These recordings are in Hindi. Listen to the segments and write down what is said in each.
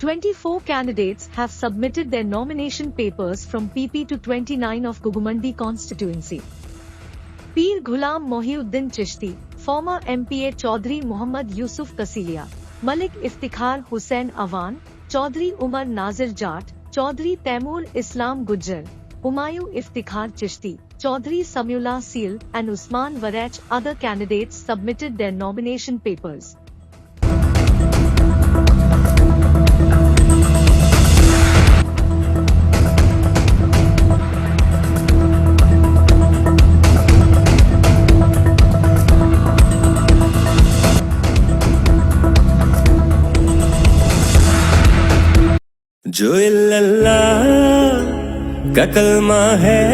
24 candidates have submitted their nomination papers from PP to 29 of Gugumandi constituency. Peer Ghulam Mohiuddin Chishti, former MPA Chaudhry Muhammad Yusuf Kasilia, Malik Iftikhar Hussain Awan, Chaudhry Umar Nazir Jat, Chaudhry Taimur Islam Gujjar, Humayu Iftikhar Chishti, Chaudhry Samiullah Seal and Usman Warach. Other candidates submitted their nomination papers. जो इल्लल्लाह का कलमा है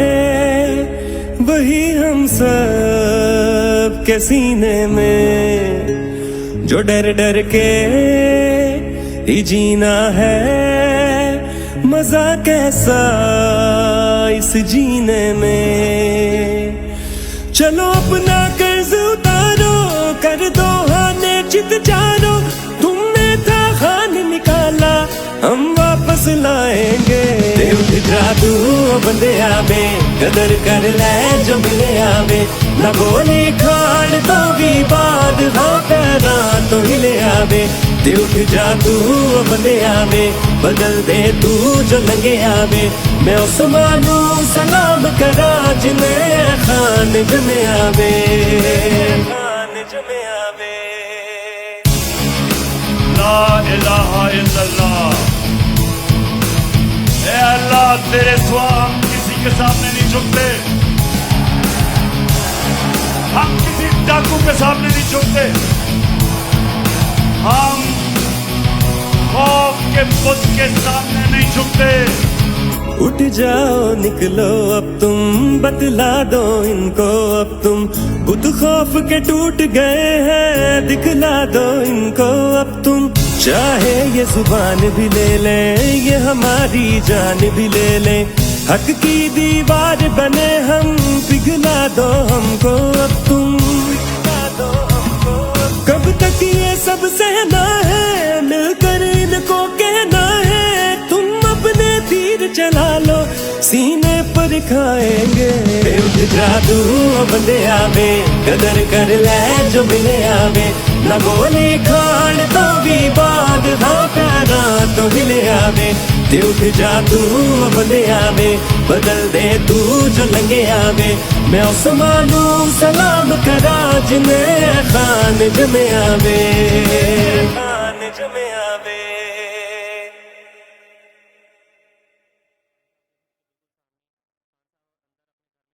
वही हम सब के सीने में, जो डर डर के ही जीना है, मजा कैसा इस जीने में। चलो अपना कर्ज उतारो, कर दो हाने चित जानो, तुमने था खान निकाला हम वापस लाएंगे। उठ जादू बंदे आवे, कदर कर ले जो मिले आवे, ना गोली खाड़ तो भी बाद हाँ पैदा तो हिले आवे। उठ जादू बंदे आवे, बदल दे तू जो लंगे आवे, मैं उस मानू सलाम करा जिन्हें खान जमे आवे, खान जमे आवे। ला इलाहा इल्लल्लाह। ऐ अल्लाह तेरे सिवा हम किसी के सामने नहीं झुकते, हम किसी डाकू के सामने नहीं झुकते, हम खौफ के बुत के सामने नहीं झुकते। उठ जाओ निकलो अब तुम, बतला दो इनको अब तुम, बुत खौफ के टूट गए हैं, दिखला दो इनको अब तुम। चाहे ये जुबान भी ले ले, ये हमारी जान भी ले ले, हक की दीवार बने हम, पिघला दो हमको अब तुम, पिघला दो हमको। कब तक ये सब सहना है, मिलकर इनको कहना है, तुम अपने तीर चला लो, सीने पर खाएंगे। उठ जादू बंदे आवे, कदर कर ले जो मिले आवे, ना गोली खाड़ तो भी बाद हाँ पैदा तो हिले आवे। उठ जादू बंदे आवे, बदल दे तू जो लंगे आवे, मैं उस मानू सलाम करा जिन्हें खान जमे आवे, खान जमे आवे।